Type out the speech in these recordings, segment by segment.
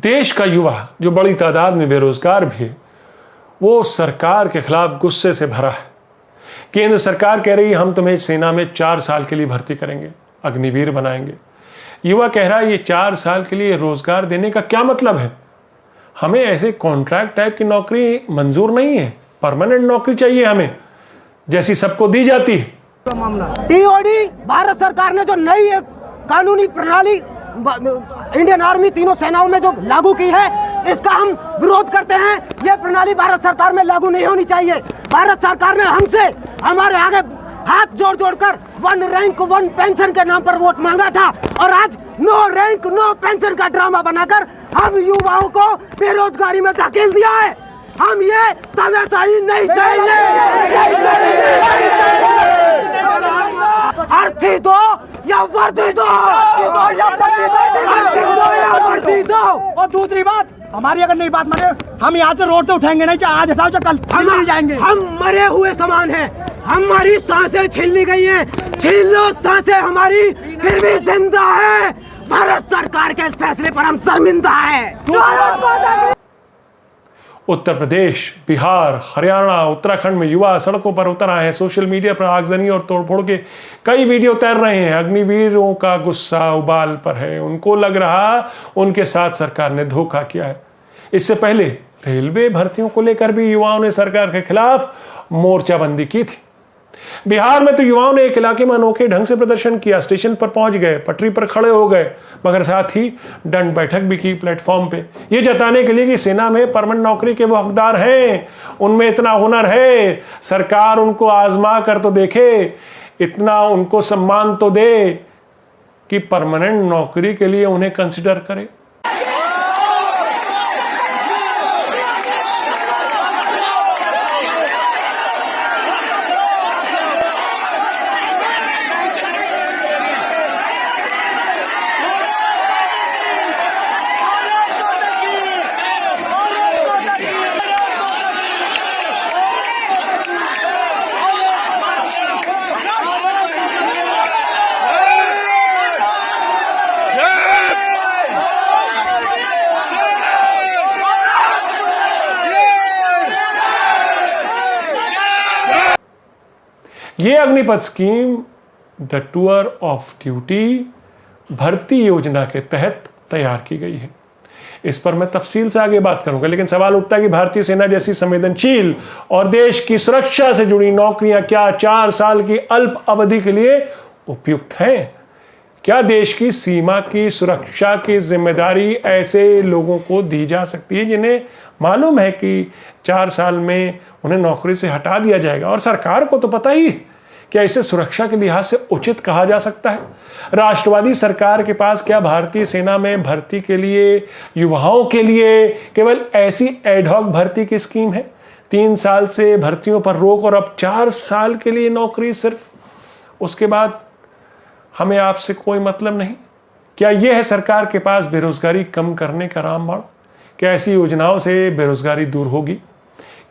देश का युवा जो बड़ी तादाद में बेरोजगार भी है, वो सरकार के खिलाफ गुस्से से भरा है। केंद्र सरकार कह रही है हम तुम्हें सेना में 4 साल के लिए भर्ती करेंगे, अग्निवीर बनाएंगे। युवा कह रहा है ये 4 साल के लिए रोजगार देने का क्या मतलब है? हमें ऐसे कॉन्ट्रैक्ट टाइप की नौकरी मंजूर नहीं है, परमानेंट नौकरी चाहिए हमें, जैसी सबको दी जाती है। टीओडी भारत सरकार ने जो नई कानूनी प्रणाली इंडियन आर्मी तीनों सेनाओं में जो लागू की है, इसका हम विरोध करते हैं। यह प्रणाली भारत सरकार में लागू नहीं होनी चाहिए। भारत सरकार ने हमसे हमारे आगे हाथ जोड़ जोड़कर 1 रैंक 1 पेंशन के नाम पर वोट मांगा था, और आज 9 रैंक 9 पेंशन का ड्रामा बनाकर हम युवाओं को बेरोजगारी में धकेल दिया है। हम ये तानाशाही नहीं सहेंगे। अर्थी दो या वर्दी दो, अर्थी दो या वर्दी दो। और दूसरी बात, हमारी अगर नहीं बात माने, हम यहाँ से रोड से उठेंगे नहीं, चाहे आज हटाओ चाहे कल हम जाएंगे। हम मरे हुए समान हैं, हमारी सांसें छीन ली गई हैं। छीन लो सांसें हमारी, फिर भी जिंदा है। भारत सरकार के इस फैसले पर हम शर्मिंदा है। उत्तर प्रदेश, बिहार, हरियाणा, उत्तराखंड में युवा सड़कों पर उतर आए हैं। सोशल मीडिया पर आगजनी और तोड़फोड़ के कई वीडियो तैर रहे हैं। अग्निवीरों का गुस्सा उबाल पर है। उनको लग रहा उनके साथ सरकार ने धोखा किया है। इससे पहले रेलवे भर्तियों को लेकर भी युवाओं ने सरकार के खिलाफ मोर्चाबंदी की थी। बिहार में तो युवाओं ने एक इलाके में अनोखे ढंग से प्रदर्शन किया। स्टेशन पर पहुंच गए, पटरी पर खड़े हो गए, मगर साथ ही दंड बैठक भी की प्लेटफॉर्म पे, ये जताने के लिए कि सेना में परमानेंट नौकरी के वो हकदार हैं, उनमें इतना हुनर है, सरकार उनको आजमा कर तो देखे, इतना उनको सम्मान तो दे कि परमानेंट नौकरी के लिए उन्हें कंसिडर करे। ये Agnipath scheme the tour of duty भर्ती योजना के तहत तैयार की गई है। इस पर मैं तफसील से आगे बात करूंगा, लेकिन सवाल उठता है कि भारतीय सेना जैसी संवेदनशील और देश की सुरक्षा से जुड़ी नौकरियां क्या 4 साल की अल्प अवधि के लिए उपयुक्त हैं? क्या देश की सीमा की सुरक्षा की जिम्मेदारी ऐसे लोगों को दी जा सकती है जिन्हें मालूम है कि 4 साल में उन्हें नौकरी से हटा दिया जाएगा? और सरकार को तो पता ही, क्या इसे सुरक्षा के लिहाज से उचित कहा जा सकता है? राष्ट्रवादी सरकार के पास क्या भारतीय सेना में भर्ती के लिए युवाओं के लिए केवल ऐसी एडहॉक भर्ती की स्कीम है? 3 साल से भर्तियों पर रोक और अब 4 साल के लिए नौकरी सिर्फ, उसके बाद हमें आपसे कोई मतलब नहीं? क्या यह है सरकार के पास बेरोजगारी कम करने का रामबाण? क्या ऐसी योजनाओं से बेरोजगारी दूर होगी?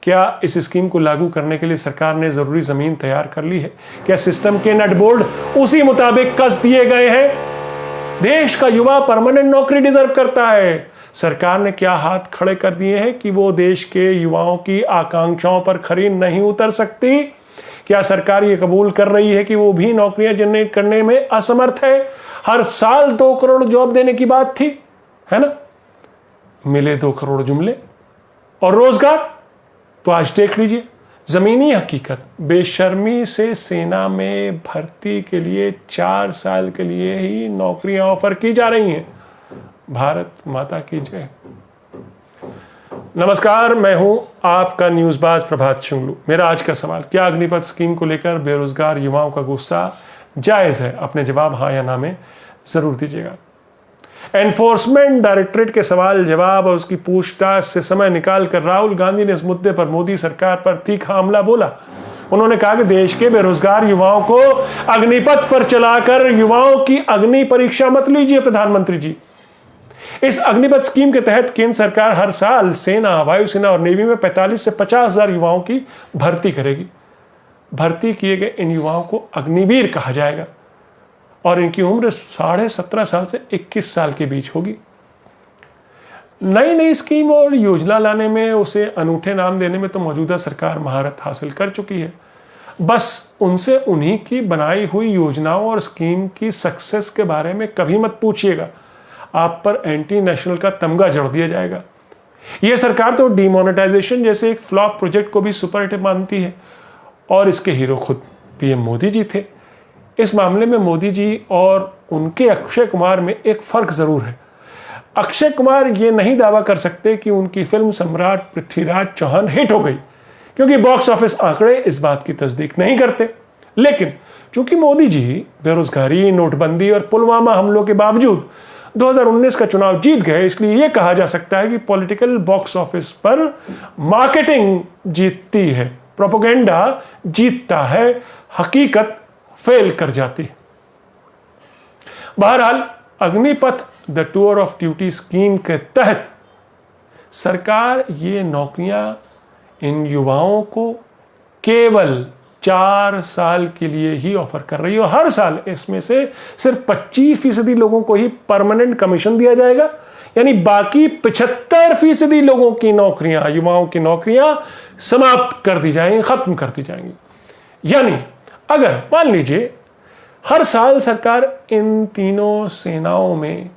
क्या इस स्कीम को लागू करने के लिए सरकार ने जरूरी जमीन तैयार कर ली है? क्या सिस्टम के नट बोल्ट उसी मुताबिक कस दिए गए हैं? देश का युवा परमानेंट नौकरी डिजर्व करता है। सरकार ने क्या हाथ खड़े कर दिए हैं कि वो देश के युवाओं की आकांक्षाओं पर खरी नहीं उतर सकती? क्या सरकार ये कबूल कर रही है कि वो भी नौकरियां जनरेट करने में असमर्थ है? हर साल 2 करोड़ जॉब देने की बात थी, है ना? मिले 2 करोड़ जुमले और रोजगार? तो आज देख लीजिए जमीनी हकीकत। बेशर्मी से सेना में भर्ती के लिए 4 साल के लिए ही नौकरियां ऑफर की जा रही हैं। भारत माता की जय। नमस्कार, मैं हूं आपका न्यूज़बाज प्रभात शुंगलू। मेरा आज का सवाल, क्या अग्निपथ स्कीम को लेकर बेरोजगार युवाओं का गुस्सा जायज़ है? अपने जवाब हाँ या ना में ज़रूर दीजिएगा। एनफोर्समेंट डायरेक्टरेट के सवाल जवाब और उसकी पूछताछ से समय निकालकर राहुल गांधी ने इस मुद्दे पर मोदी सरकार पर तीखा हमला बोला। उन्होंने कहा कि देश के बेरोजगार युवाओं को अग्निपथ पर चलाकर युवाओं की अग्नि परीक्षा मत लीजिए प्रधानमंत्री जी। इस अग्निपथ स्कीम के तहत केंद्र सरकार हर साल सेना, वायुसेना और नेवी में 45 से 50 हजार युवाओं की भर्ती करेगी। भर्ती किए गए इन युवाओं को अग्निवीर कहा जाएगा और इनकी उम्र 17.5 साल से 21 साल के बीच होगी। नई नई स्कीम और योजना लाने में, उसे अनूठे नाम देने में तो मौजूदा सरकार महारत हासिल कर चुकी है। बस उनसे उन्हीं की बनाई हुई योजनाओं और स्कीम की सक्सेस के बारे में कभी मत पूछिएगा, आप पर एंटी नेशनल का तमगा जड़ दिया जाएगा। यह सरकार तो डीमोनेटाइजेशन जैसे एक फ्लॉप प्रोजेक्ट को भी सुपर हिट मानती है, और इसके हीरो खुद पीएम मोदी जी थे। इस मामले में मोदी जी और उनके अक्षय कुमार में एक फर्क जरूर है। अक्षय कुमार ये नहीं दावा कर सकते कि उनकी फिल्म सम्राट पृथ्वीराज चौहान हिट हो गई, क्योंकि बॉक्स ऑफिस आंकड़े इस बात की तस्दीक नहीं करते। लेकिन चूंकि मोदी जी बेरोजगारी, नोटबंदी और पुलवामा हमलों के बावजूद 2019 का चुनाव जीत गए, इसलिए यह कहा जा सकता है कि पॉलिटिकल बॉक्स ऑफिस पर मार्केटिंग जीतती है, प्रोपेगेंडा जीतता है, हकीकत फेल कर जाती है। बहरहाल Agnipath the tour of duty scheme के तहत सरकार ये नौकरियां इन युवाओं को केवल 4 साल के लिए ही ऑफर कर रही है, और हर साल इसमें से सिर्फ 25% लोगों को ही परमानेंट कमीशन दिया जाएगा, यानी बाकी 75% लोगों की नौकरियां, युवाओं की नौकरियां समाप्त कर दी जाएंगी, खत्म कर दी जाएंगी। यानी अगर मान लीजिए हर साल सरकार इन तीनों सेनाओं में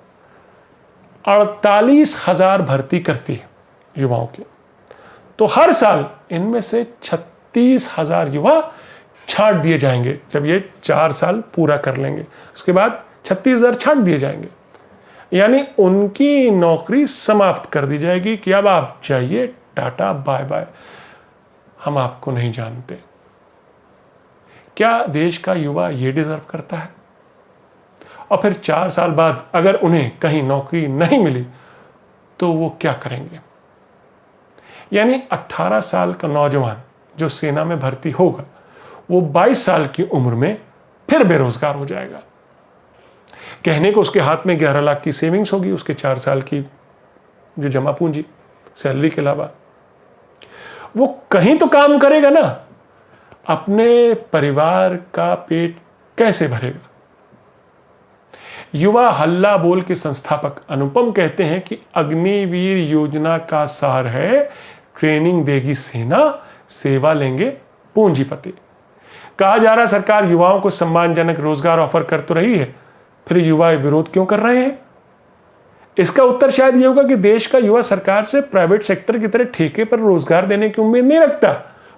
48,000 भर्ती करती है युवाओं की, तो हर साल इनमें से 36,000 युवा छांट दिए जाएंगे। जब ये 4 साल पूरा कर लेंगे, उसके बाद 36,000 छांट दिए जाएंगे, यानी उनकी नौकरी समाप्त कर दी जाएगी कि अब आप जाइए, टाटा बाय बाय, हम आपको नहीं जानते। क्या देश का युवा ये डिजर्व करता है? और फिर 4 साल बाद अगर उन्हें कहीं नौकरी नहीं मिली तो वो क्या करेंगे? यानी 18 साल का नौजवान जो सेना में भर्ती होगा, वो 22 साल की उम्र में फिर बेरोजगार हो जाएगा। कहने को उसके हाथ में 11 लाख की सेविंग्स होगी, उसके 4 साल की जो जमा पूंजी सैलरी के अलावा, वो कहीं तो काम करेगा ना, अपने परिवार का पेट कैसे भरेगा? युवा हल्ला बोल के संस्थापक अनुपम कहते हैं कि अग्निवीर योजना का सार है, ट्रेनिंग देगी सेना, सेवा लेंगे पूंजीपति। कहा जा रहा सरकार युवाओं को सम्मानजनक रोजगार ऑफर कर तो रही है, फिर युवा विरोध क्यों कर रहे हैं? इसका उत्तर शायद यह होगा कि देश का युवा सरकार से प्राइवेट सेक्टर की तरह ठेके पर रोजगार देने की उम्मीद नहीं रखता।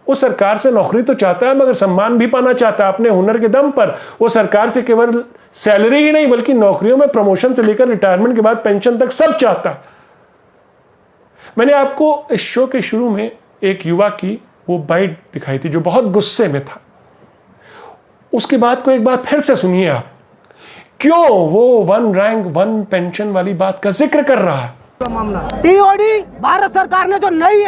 वो सरकार से नौकरी तो चाहता है, मगर सम्मान भी पाना चाहता है अपने हुनर के दम पर। वो सरकार से केवल सैलरी ही नहीं, बल्कि नौकरियों में प्रमोशन से लेकर रिटायरमेंट के बाद पेंशन तक सब चाहता है। मैंने आपको इस शो के शुरू में एक युवा की वो बाइट दिखाई थी जो बहुत गुस्से में था। उसकी बात को एक बार फिर से सुनिए आप, क्यों वो 1 रैंक 1 पेंशन वाली बात का जिक्र कर रहा है। टीओडी भारत सरकार ने जो नई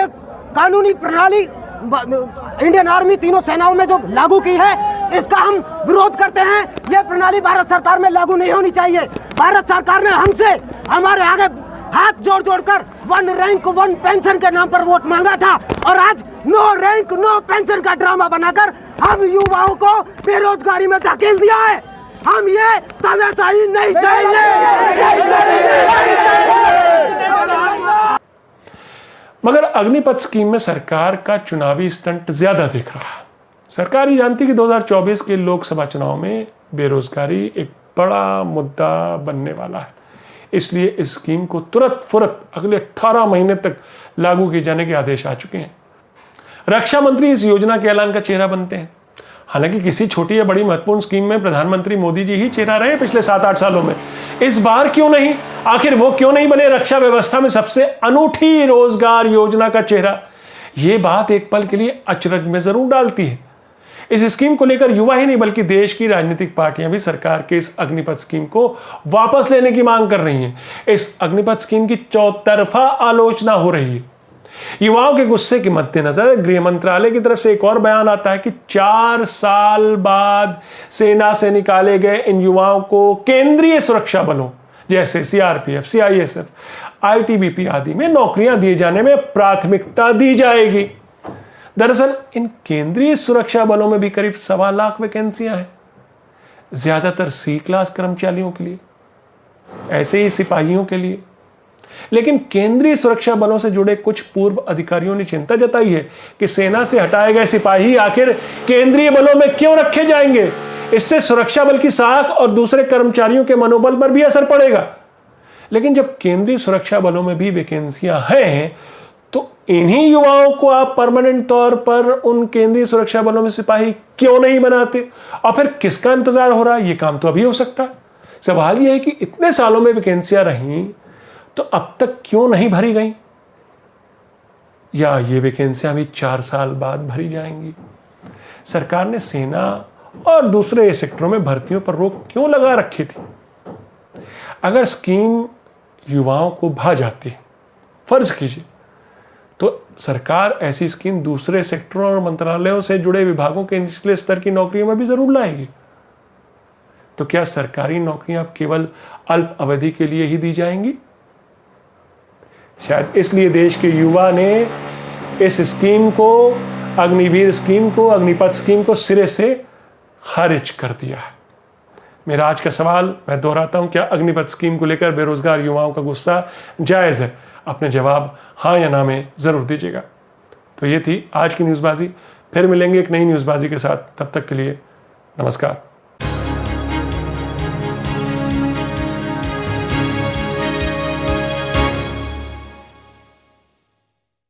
कानूनी प्रणाली इंडियन आर्मी तीनों सेनाओं में जो लागू की है, इसका हम विरोध करते हैं। यह प्रणाली भारत सरकार में लागू नहीं होनी चाहिए। भारत सरकार ने हमसे हमारे आगे हाथ जोड़ जोड़कर 1 रैंक 1 पेंशन के नाम पर वोट मांगा था, और आज 9 रैंक 9 पेंशन का ड्रामा बनाकर हम युवाओं को बेरोजगारी में धकेल दिया है। हम ये तानाशाही नहीं मगर अग्निपथ स्कीम में सरकार का चुनावी स्टंट ज्यादा दिख रहा है। सरकार ये जानती कि 2024 के लोकसभा चुनाव में बेरोजगारी एक बड़ा मुद्दा बनने वाला है, इसलिए इस स्कीम को तुरंत फुरत अगले 18 महीने तक लागू किए जाने के आदेश आ चुके हैं। रक्षा मंत्री इस योजना के ऐलान का चेहरा बनते हैं। हालांकि किसी छोटी या बड़ी महत्वपूर्ण स्कीम में प्रधानमंत्री मोदी जी ही चेहरा रहे पिछले 7-8 सालों में। इस बार क्यों नहीं? आखिर वो क्यों नहीं बने रक्षा व्यवस्था में सबसे अनूठी रोजगार योजना का चेहरा? ये बात एक पल के लिए अचरज में जरूर डालती है। इस स्कीम को लेकर युवा ही नहीं बल्कि देश की राजनीतिक पार्टियां भी सरकार के इस अग्निपथ स्कीम को वापस लेने की मांग कर रही हैं। इस अग्निपथ स्कीम की चौतरफा आलोचना हो रही है। युवाओं के गुस्से के मद्देनजर गृह मंत्रालय की तरफ से एक और बयान आता है कि 4 साल बाद सेना से निकाले गए इन युवाओं को केंद्रीय सुरक्षा बलों जैसे सीआरपीएफ, सीआईएसएफ, आईटीबीपी आदि में नौकरियां दिए जाने में प्राथमिकता दी जाएगी। दरअसल इन केंद्रीय सुरक्षा बलों में भी करीब 1.25 लाख वैकेंसियां हैं, ज्यादातर सी क्लास कर्मचारियों के लिए, ऐसे ही सिपाहियों के लिए। लेकिन केंद्रीय सुरक्षा बलों से जुड़े कुछ पूर्व अधिकारियों ने चिंता जताई है कि सेना से हटाए गए सिपाही आखिर केंद्रीय बलों में क्यों रखे जाएंगे। इससे सुरक्षा बल की साख और दूसरे कर्मचारियों के मनोबल पर भी असर पड़ेगा। लेकिन जब केंद्रीय सुरक्षा बलों में भी वैकेंसियां हैं तो इन्हीं युवाओं को आप परमानेंट तौर पर उन केंद्रीय सुरक्षा बलों में सिपाही क्यों नहीं बनाते, और फिर किसका इंतजार हो रहा है? ये काम तो अभी हो सकता है। सवाल यह है कि इतने सालों में वैकेंसियां रहीं तो अब तक क्यों नहीं भरी गई, या ये वैकेंसियां भी 4 साल बाद भरी जाएंगी? सरकार ने सेना और दूसरे सेक्टरों में भर्तियों पर रोक क्यों लगा रखी थी? अगर स्कीम युवाओं को भा जाती है, फर्ज कीजिए, तो सरकार ऐसी स्कीम दूसरे सेक्टरों और मंत्रालयों से जुड़े विभागों के निचले स्तर की नौकरियों में भी जरूर लाएगी। तो क्या सरकारी नौकरियां अब केवल अल्प अवधि के लिए ही दी जाएंगी? शायद इसलिए देश के युवा ने इस स्कीम को, अग्निवीर स्कीम को, अग्निपथ स्कीम को सिरे से खारिज कर दिया है। मेरा आज का सवाल मैं दोहराता हूं, क्या अग्निपथ स्कीम को लेकर बेरोजगार युवाओं का गुस्सा जायज है? अपने जवाब हाँ या ना में जरूर दीजिएगा। तो ये थी आज की न्यूज़बाजी। फिर मिलेंगे एक नई न्यूज़बाजी के साथ। तब तक के लिए नमस्कार।